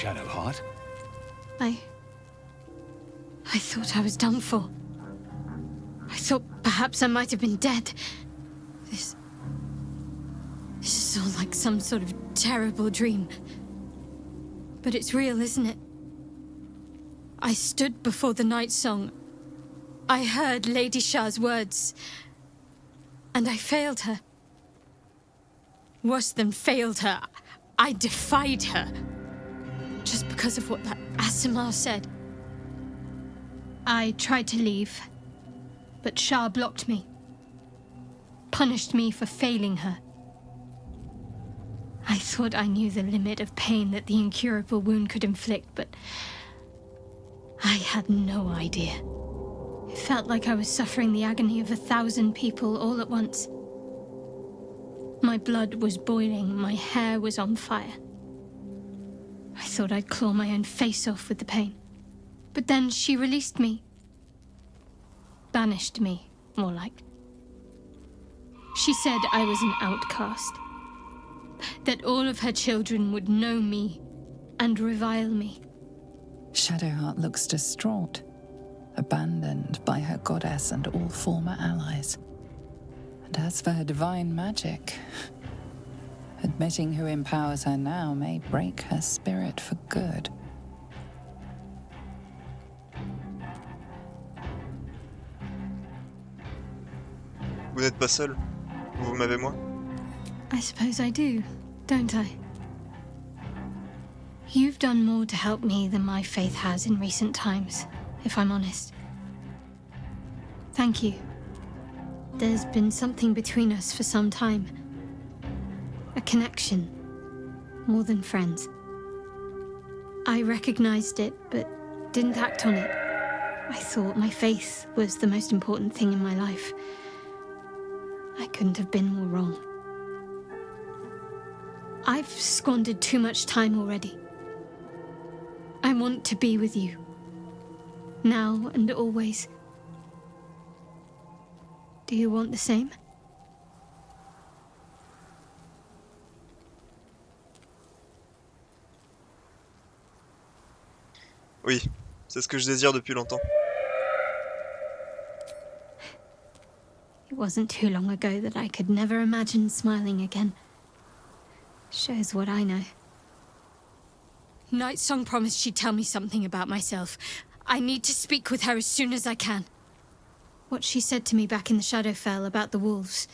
Shadowheart? I thought I was done for. I thought perhaps I might have been dead. This is all like some sort of terrible dream. But it's real, isn't it? I stood before the night song. I heard Lady Shah's words. And I failed her. Worse than failed her, I defied her. Just because of what that Asimar said. I tried to leave, but Shah blocked me. Punished me for failing her. I thought I knew the limit of pain that the incurable wound could inflict, but I had no idea. It felt like I was suffering the agony of 1,000 people all at once. My blood was boiling, my hair was on fire. I thought I'd claw my own face off with the pain. But then she released me. Banished me, more like. She said I was an outcast. That all of her children would know me and revile me. Shadowheart looks distraught, abandoned by her goddess and all former allies. And as for her divine magic, admitting who empowers her now may break her spirit for good. Vous n'êtes pas seul. Vous m'avez moi. I suppose I do, don't I? You've done more to help me than my faith has in recent times, if I'm honest. Thank you. There's been something between us for some time. A connection, more than friends. I recognized it, but didn't act on it. I thought my faith was the most important thing in my life. I couldn't have been more wrong. I've squandered too much time already. I want to be with you. Now and always. Do you want the same? Oui, c'est ce que je désire depuis longtemps. It wasn't too long ago that I could never imagine smiling again. Shows what I know. Nightsong promised she'd tell me something about myself. I need to speak with her as soon as I can. What she said to me back in the Shadowfell about the wolves,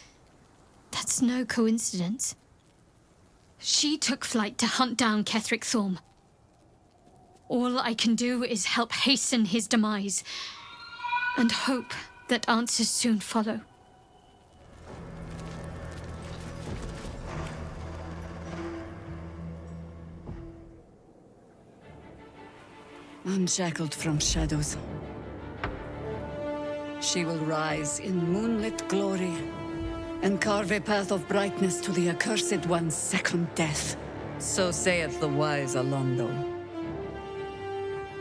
that's no coincidence. She took flight to hunt down Ketheric Thorm. All I can do is help hasten his demise, and hope that answers soon follow. Unshackled from shadows, she will rise in moonlit glory and carve a path of brightness to the accursed one's second death. So saith the wise Alondo.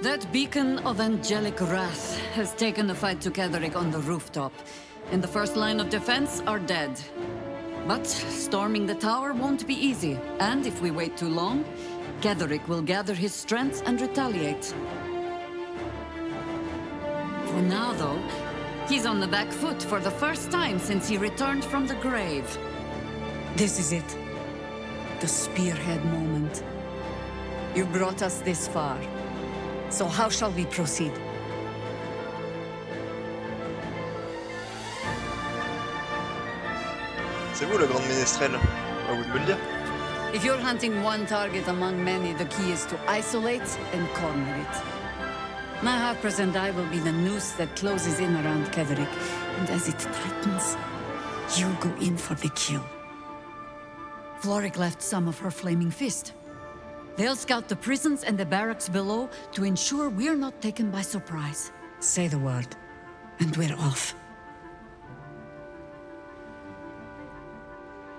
That beacon of angelic wrath has taken the fight to Ketheric on the rooftop, and the first line of defense are dead. But storming the tower won't be easy, and if we wait too long, Ketheric will gather his strength and retaliate. For now, though, he's on the back foot for the first time since he returned from the grave. This is it. The spearhead moment. You brought us this far. So how shall we proceed? C'est vous la grande ménestrelle. À vous de me le dire. If you're hunting one target among many, the key is to isolate and corner it. My harpers and I will be the noose that closes in around Ketheric, and as it tightens, you'll go in for the kill. Floric left some of her flaming fist. They'll scout the prisons and the barracks below to ensure we're not taken by surprise. Say the word, and we're off.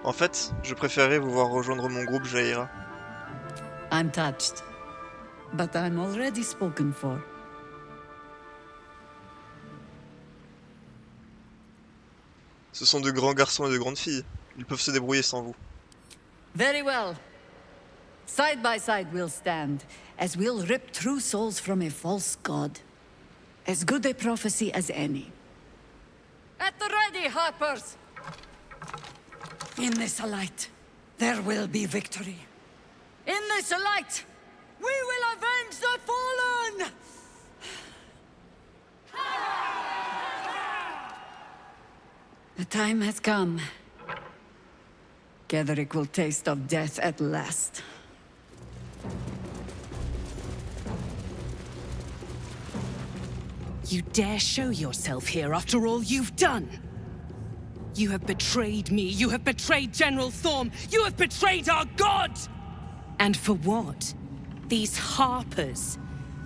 En fait, je préférerais vous voir rejoindre mon groupe Jaira. I'm touched, but I'm already spoken for. Ce sont de grands garçons et de grandes filles. Ils peuvent se débrouiller sans vous. Very well. Side by side we'll stand, as we'll rip true souls from a false god. As good a prophecy as any. At the ready, Harpers! In this light, there will be victory. In this light, we will avenge the fallen! The time has come. Ketheric will taste of death at last. You dare show yourself here after all you've done? You have betrayed me, you have betrayed General Thorm, you have betrayed our god! And for what? These Harpers.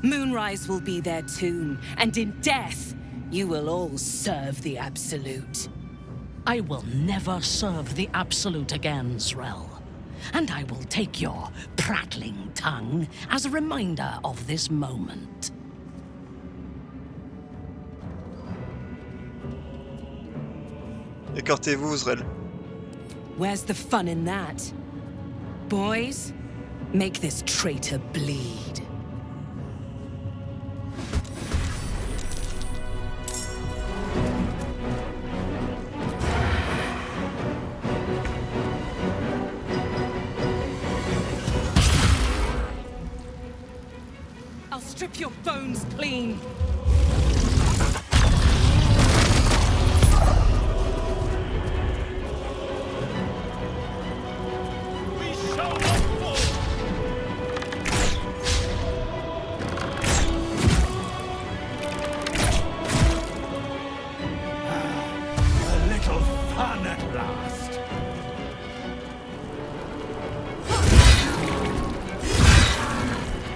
Moonrise will be their tomb, and in death, you will all serve the Absolute. I will never serve the Absolute again, Zrel. And I will take your prattling tongue as a reminder of this moment. Écartez-vous, Zrel. Where's the fun in that? Boys, make this traitor bleed. I'll strip your bones clean.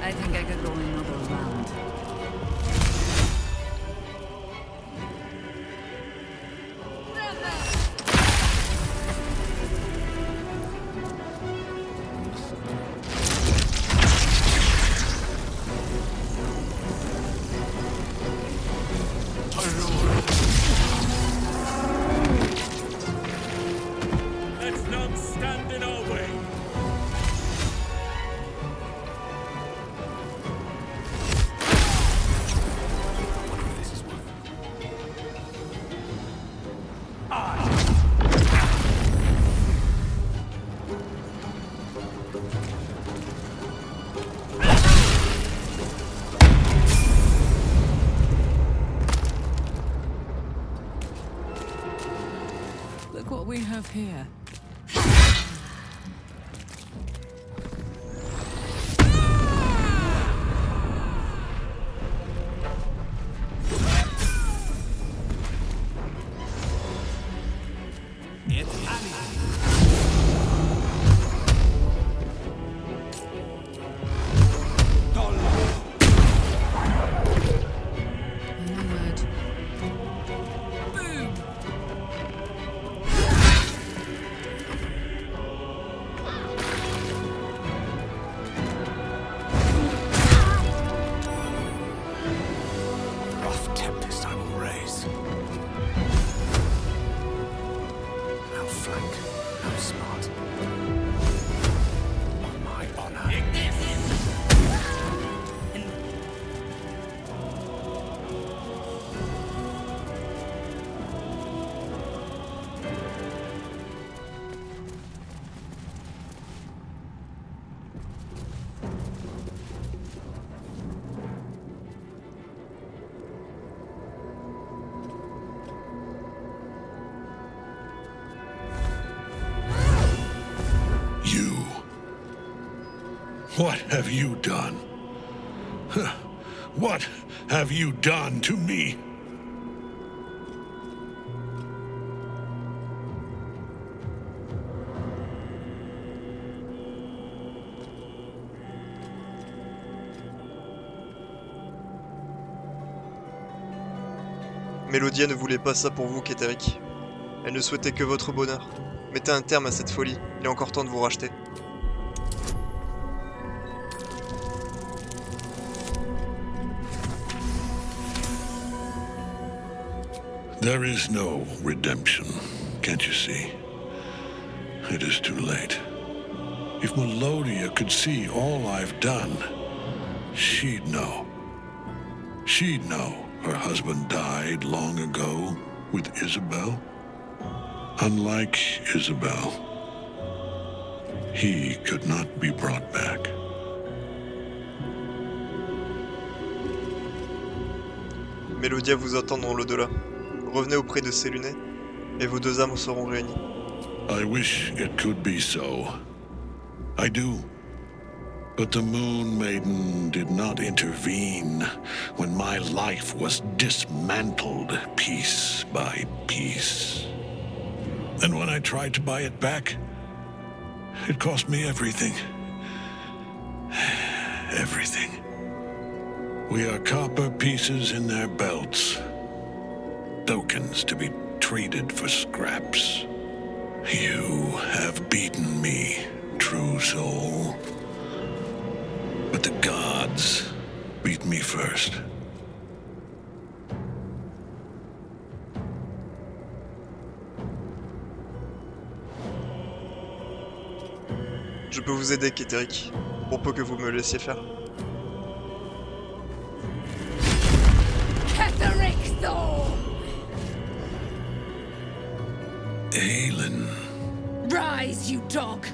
I think I could go another round. Let's not stand in our way. Look what we have here. Rough tempest I will raise. No flank, no smart. On my honor. You. What have you done? Huh. What have you done to me? Mélodia ne voulait pas ça pour vous, Ketheric. Elle ne souhaitait que votre bonheur. Mettez un terme à cette folie, il est encore temps de vous racheter. There is no redemption, can't you see? It is too late. If Melodia could see all I've done, she'd know. She'd know her husband died long ago with Isabel. Unlike Isabel, he could not be brought back. Mélodia vous attend dans l'au-delà. Revenez auprès de Hautelune, et vos deux âmes seront réunies. I wish it could be so. I do. But the Moon Maiden did not intervene when my life was dismantled piece by piece. And when I tried to buy it back, it cost me everything. Everything. We are copper pieces in their belts. Tokens to be traded for scraps. You have beaten me, true soul. But the gods beat me first. Je peux vous aider, Kétéric, pour peu que vous me laissiez faire. Aelin. Rise, you dog!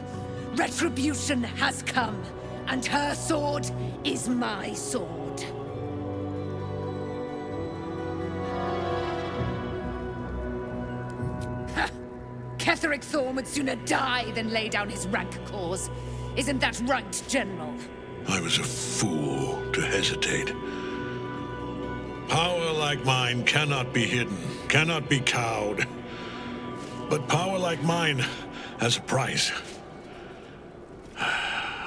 Retribution has come, and her sword is my sword. Ha! Ketheric Thorm would sooner die than lay down his rank cause. Isn't that right, General? I was a fool to hesitate. Power like mine cannot be hidden, cannot be cowed. But power like mine has a price.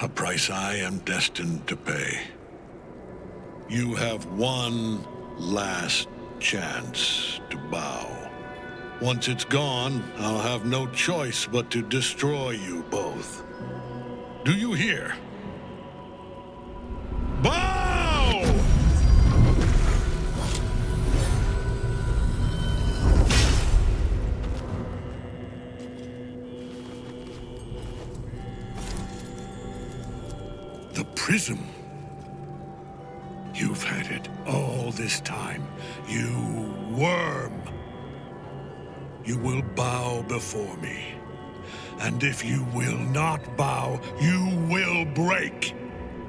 A price I am destined to pay. You have one last chance to bow. Once it's gone, I'll have no choice but to destroy you both. Do you hear? Bow! The prism. You've had it all this time, you worm. You will bow before me. And if you will not bow, you will break.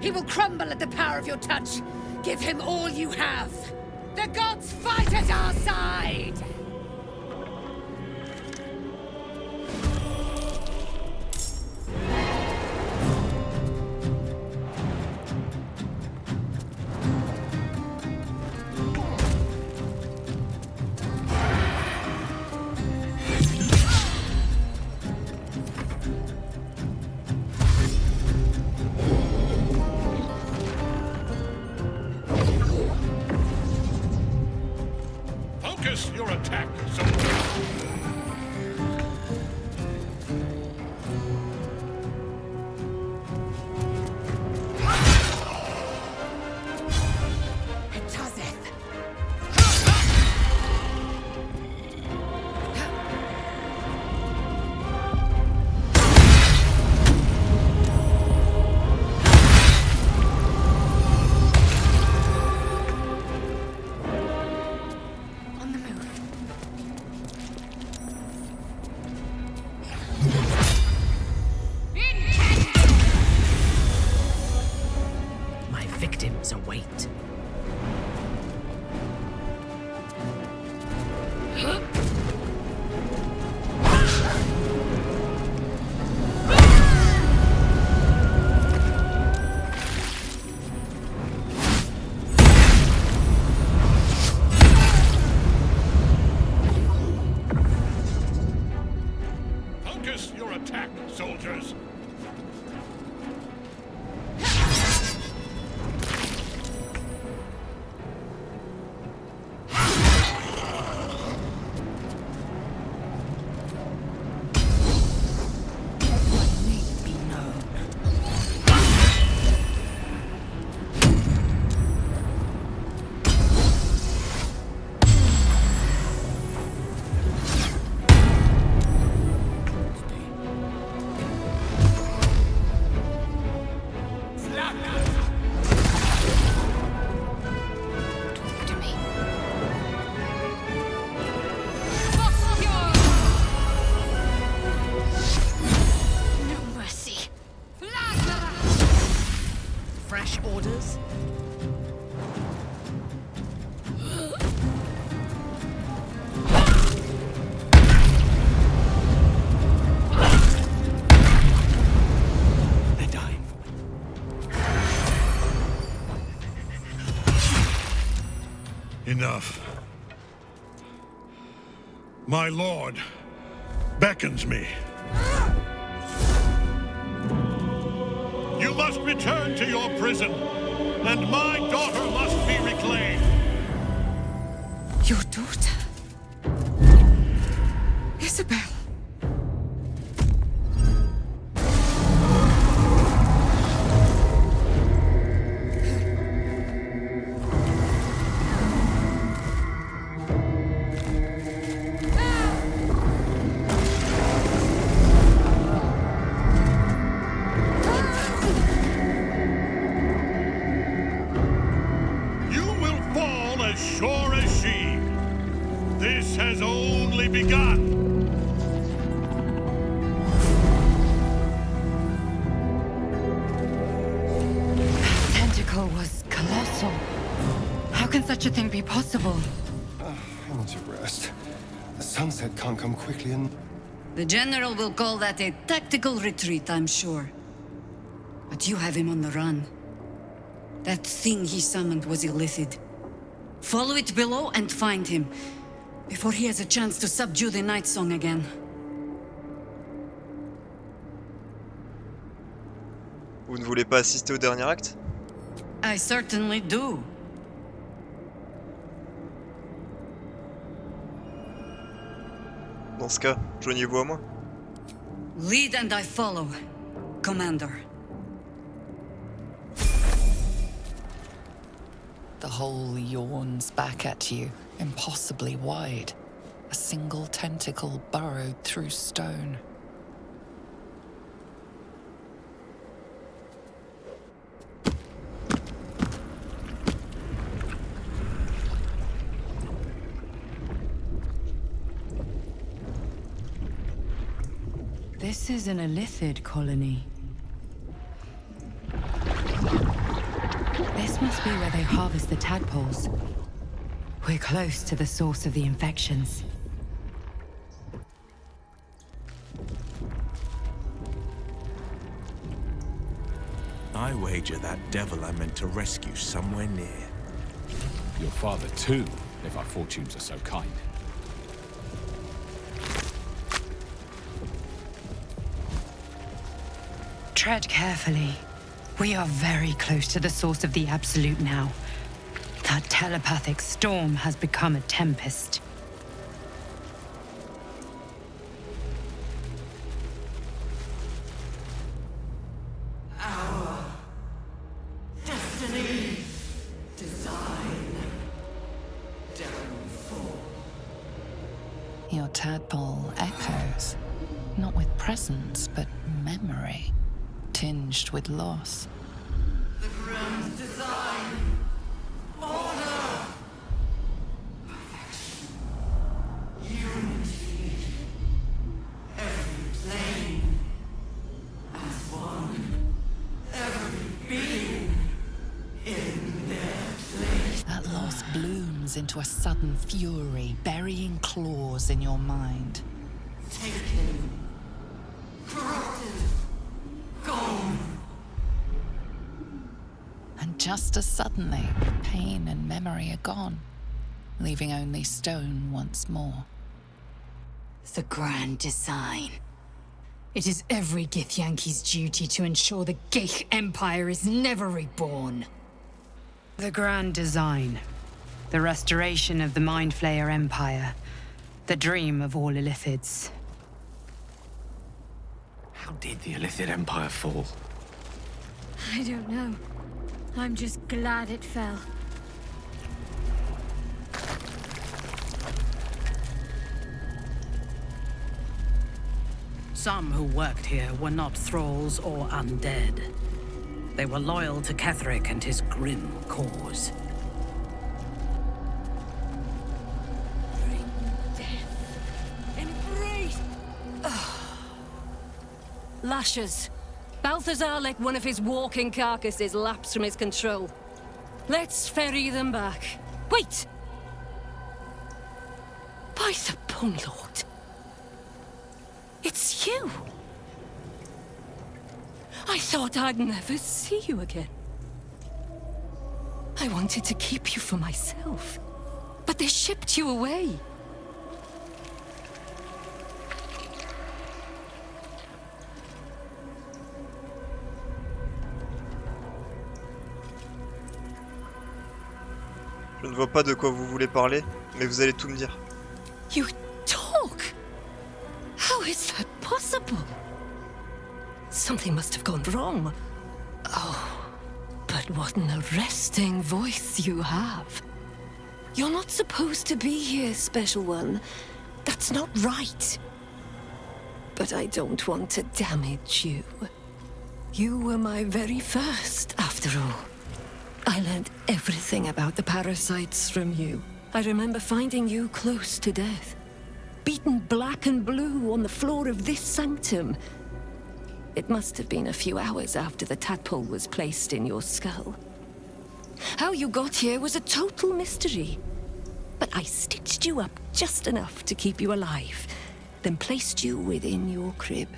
He will crumble at the power of your touch. Give him all you have. The gods fight at our side! Focus your attack, soldier. Victims await. Focus your attack, soldiers. fresh orders? They're dying for me. Enough. My lord beckons me. You must return to your prison, and my daughter must be reclaimed. Your daughter? Isabel. You will fall as sure as she. This has only begun. Tentacle was colossal. How can such a thing be possible? I need to rest. The sunset can't come quickly and... The General will call that a tactical retreat, I'm sure. But you have him on the run. That thing he summoned was illithid. Follow it below and find him, before he has a chance to subdue the Night Song again. Vous ne voulez pas assister au dernier acte? I certainly do. Dans ce cas, joignez-vous à moi. Lead and I follow, Commander. The hole yawns back at you, impossibly wide. A single tentacle burrowed through stone. This is an illithid colony. This must be where they harvest the tadpoles. We're close to the source of the infections. I wager that devil I meant to rescue somewhere near. Your father too, if our fortunes are so kind. Tread carefully. We are very close to the source of the Absolute now. That telepathic storm has become a tempest. Your tadpole echoes, not with presence, but memory, tinged with loss. The grand design, order, perfection, unity, every plane as one, every being in their place. That loss blooms into a sudden fury, burying claws in your mind. Taken, corrupted, gone. And just as suddenly, pain and memory are gone, leaving only stone once more. The grand design. It is every Githyanki's duty to ensure the Gith Empire is never reborn. The grand design. The restoration of the Mind Flayer Empire. The dream of all illithids. How did the Illithid Empire fall? I don't know. I'm just glad it fell. Some who worked here were not thralls or undead. They were loyal to Ketheric and his grim cause. Bring death. Embrace. Lashes. Balthazar let one of his walking carcasses lapse from his control. Let's ferry them back. Wait! By the Bone Lord. It's you! I thought I'd never see you again. I wanted to keep you for myself, but they shipped you away. Je ne vois pas de quoi vous voulez parler, mais vous allez tout me dire. You talk? How is that possible? Something must have gone wrong. Oh, but what an arresting voice you have. You're not supposed to be here, Special One. That's not right. But I don't want to damage you. You were my very first, after all. I learned everything about the parasites from you. I remember finding you close to death. Beaten black and blue on the floor of this sanctum. It must have been a few hours after the tadpole was placed in your skull. How you got here was a total mystery. But I stitched you up just enough to keep you alive, then placed you within your crib.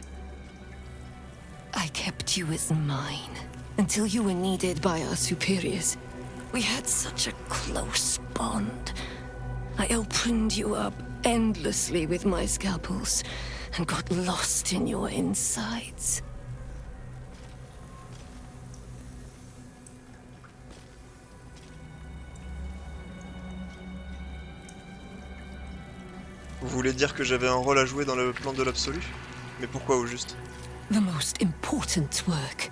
I kept you as mine, until you were needed by our superiors. We had such a close bond. I opened you up endlessly with my scalpels, and got lost in your insides. Vous voulez dire que j'avais un rôle à jouer dans le plan de l'absolu? Mais pourquoi au juste? The most important work,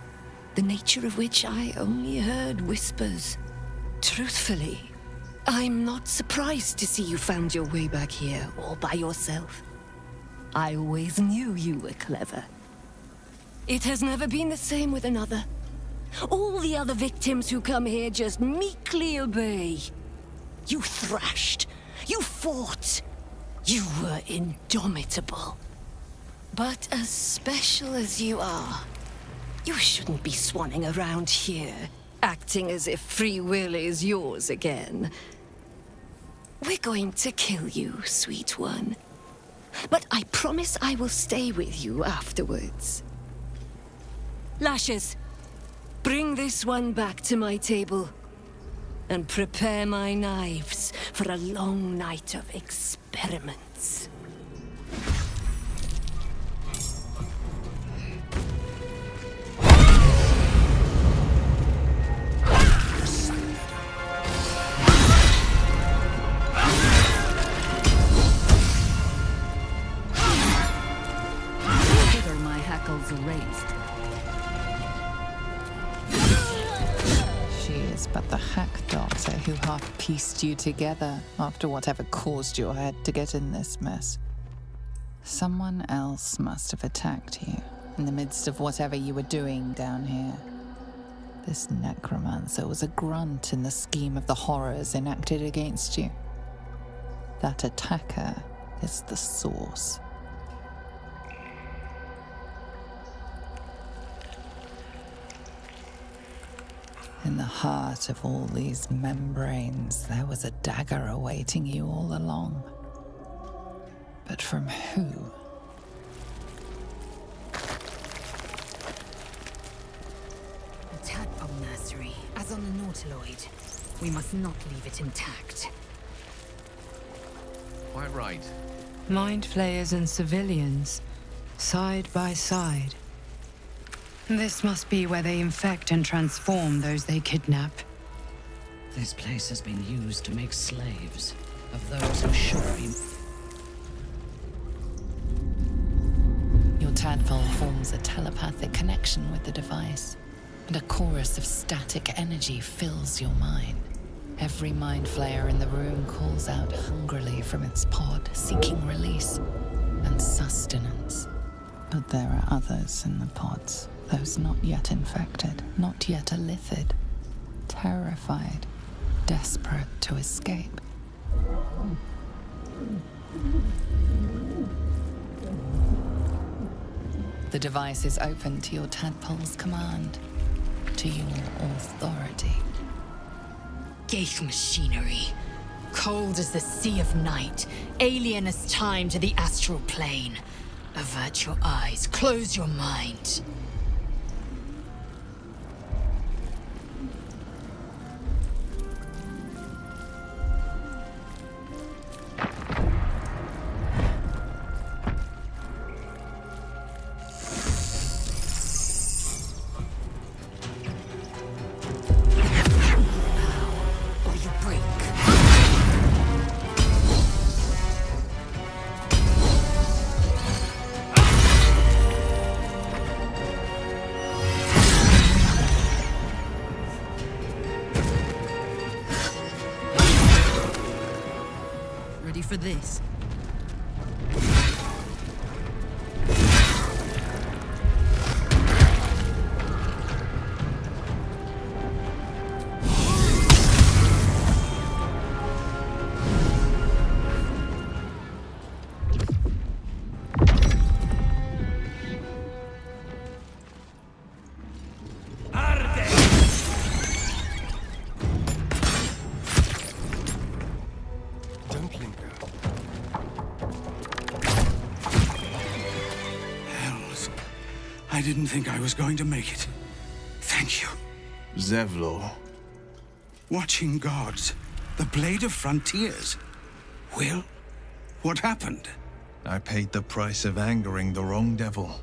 the nature of which I only heard whispers. Truthfully, I'm not surprised to see you found your way back here all by yourself. I always knew you were clever. It has never been the same with another. All the other victims who come here just meekly obey. You thrashed. You fought. You were indomitable. But as special as you are, you shouldn't be swanning around here, acting as if free will is yours again. We're going to kill you, sweet one. But I promise I will stay with you afterwards. Lashes, bring this one back to my table. And prepare my knives for a long night of experiments. Hither my hackles raised. She is but the hack doctor who half pieced you together after whatever caused your head to get in this mess. Someone else must have attacked you in the midst of whatever you were doing down here. This necromancer was a grunt in the scheme of the horrors enacted against you. That attacker is the source. In the heart of all these membranes, there was a dagger awaiting you all along. But from who? A tadpole nursery, as on the Nautiloid. We must not leave it intact. Quite right. Mind flayers and civilians, side by side. This must be where they infect and transform those they kidnap. This place has been used to make slaves of those who should be. Your tadpole forms a telepathic connection with the device, and a chorus of static energy fills your mind. Every mind flayer in the room calls out hungrily from its pod, seeking release and sustenance. But there are others in the pods, those not yet infected, not yet elithid, terrified, desperate to escape. The device is open to your tadpole's command, to your authority. Geich machinery. Cold as the sea of night, alien as time to the astral plane. Avert your eyes, close your mind. For this. I didn't think I was going to make it. Thank you. Zevlor. Watching gods. The Blade of Frontiers. Will? What happened? I paid the price of angering the wrong devil.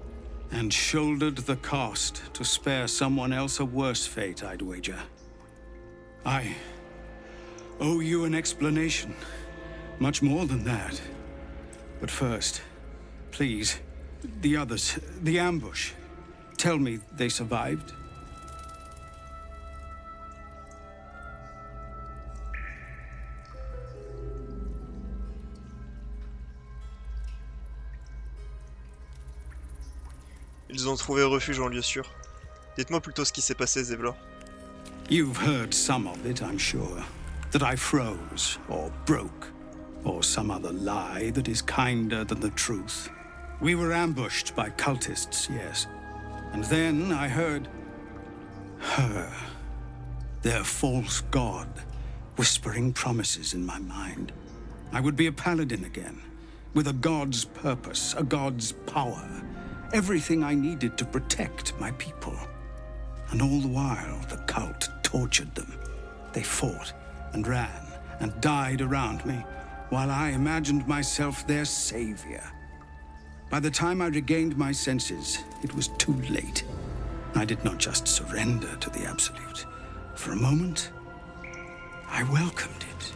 And shouldered the cost to spare someone else a worse fate, I'd wager. I owe you an explanation. Much more than that. But first, please, the others, the ambush. Tell me they survived? Ils ont trouvé refuge en lieu sûr. Dites-moi plutôt ce qui s'est passé, Zevlor. You've heard some of it, I'm sure. That I froze, or broke, or some other lie that is kinder than the truth. We were ambushed by cultists, yes. And then I heard her, their false god, whispering promises in my mind. I would be a paladin again, with a god's purpose, a god's power, everything I needed to protect my people. And all the while, the cult tortured them. They fought and ran and died around me, while I imagined myself their savior. By the time I regained my senses, it was too late. I did not just surrender to the Absolute. For a moment, I welcomed it.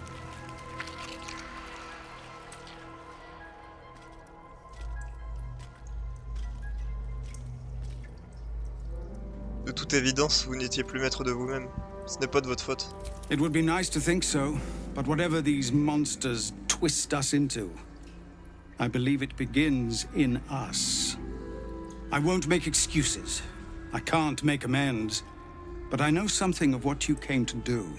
De toute évidence, vous n'étiez plus maître de vous-même. Ce n'est pas de votre faute. It would be nice to think so, but whatever these monsters twist us into, I believe it begins in us. I won't make excuses. I can't make amends. But I know something of what you came to do.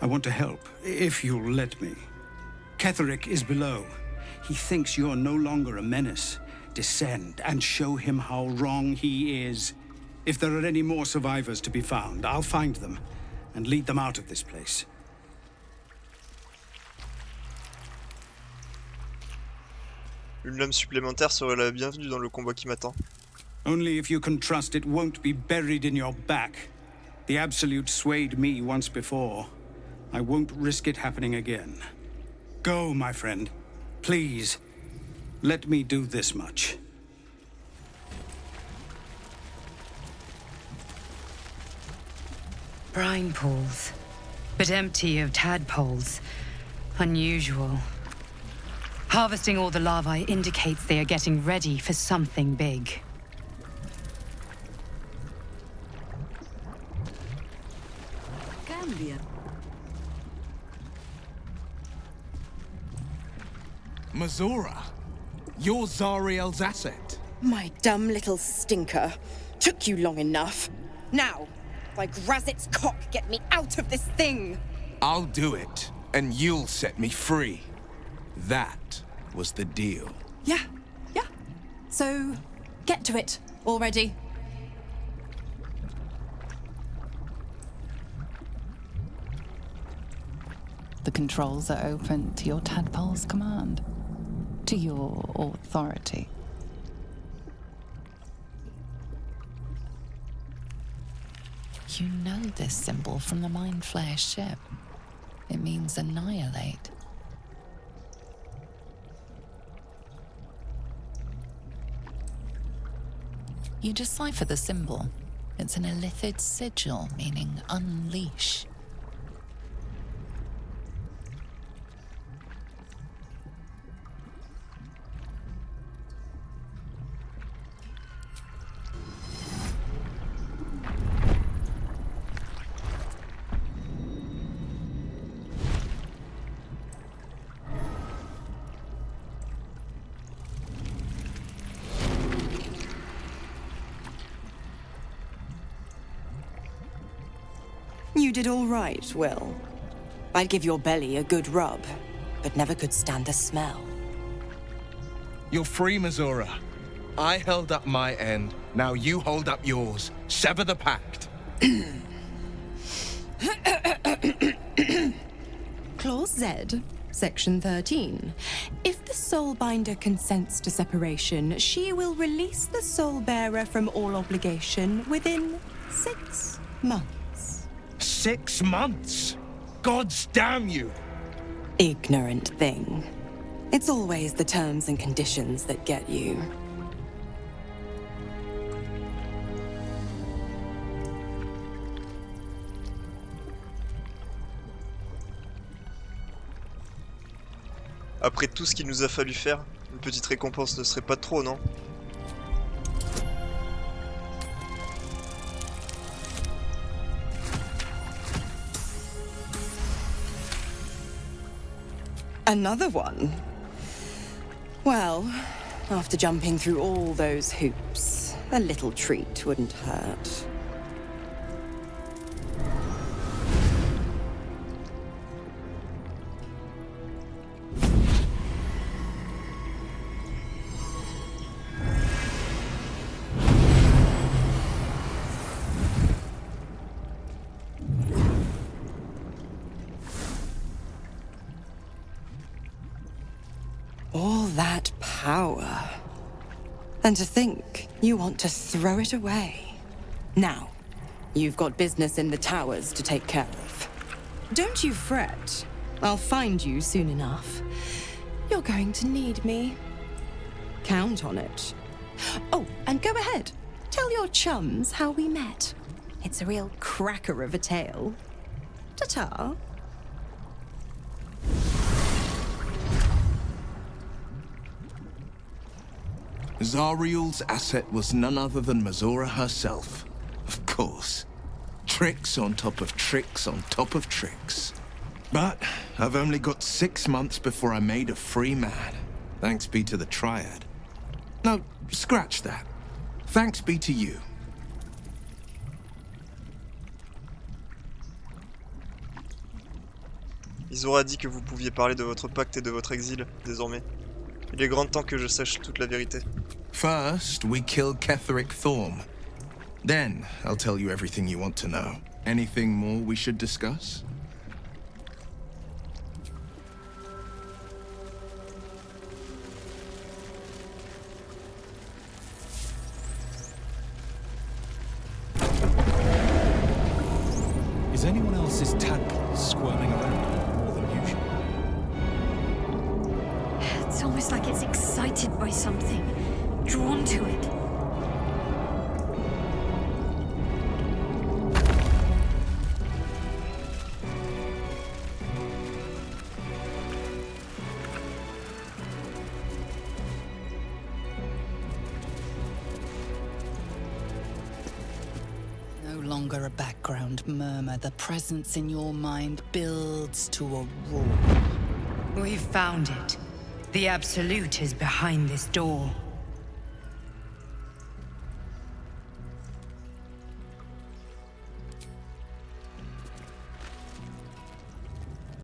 I want to help, if you'll let me. Ketherick is below. He thinks you're no longer a menace. Descend and show him how wrong he is. If there are any more survivors to be found, I'll find them and lead them out of this place. Une lame supplémentaire serait la bienvenue dans le combat qui m'attend. Only if you can trust it won't be buried in your back. The Absolute swayed me once before. I won't risk it happening again. Go, my friend. Please, let me do this much. Brine pools, but empty of tadpoles. Unusual. Harvesting all the larvae indicates they are getting ready for something big. Gambia. Mazora, you're Zariel's asset. My dumb little stinker. Took you long enough. Now, by Grazit's cock, get me out of this thing! I'll do it, and you'll set me free. That was the deal. Yeah. So, get to it already. The controls are open to your tadpole's command, to your authority. You know this symbol from the Mind Flayer ship. It means annihilate. You decipher the symbol. It's an illithid sigil, meaning unleash. You did all right, Will. I'd give your belly a good rub, but never could stand the smell. You're free, Missoura. I held up my end. Now you hold up yours. Sever the pact. Clause Z, Section 13. If the Soulbinder consents to separation, she will release the Soulbearer from all obligation within 6 months. 6 months? Gods damn you! Ignorant thing. It's always the terms and conditions that get you. Après tout ce qu'il nous a fallu faire, une petite récompense ne serait pas trop, non? Another one? Well, after jumping through all those hoops, a little treat wouldn't hurt. All that power. And to think you want to throw it away. Now, you've got business in the towers to take care of. Don't you fret. I'll find you soon enough. You're going to need me. Count on it. Oh, and go ahead. Tell your chums how we met. It's a real cracker of a tale. Ta-ta. Zariel's asset was none other than Missoura herself. Of course. Tricks on top of tricks on top of tricks. But I've only got 6 months before I made a free man. Thanks be to the Triad. No, scratch that. Thanks be to you. Isora a dit que vous pouviez parler de votre pacte et de votre exil, désormais. Il est grand temps que je sache toute la vérité. First, we kill Ketheric Thorm. Then, I'll tell you everything you want to know. Anything more we should discuss? Is anyone else's tadpole squirming around more than usual? It's almost like it's excited by something, drawn to it. No longer a background murmur. The presence in your mind builds to a roar. We've found it. The Absolute is behind this door.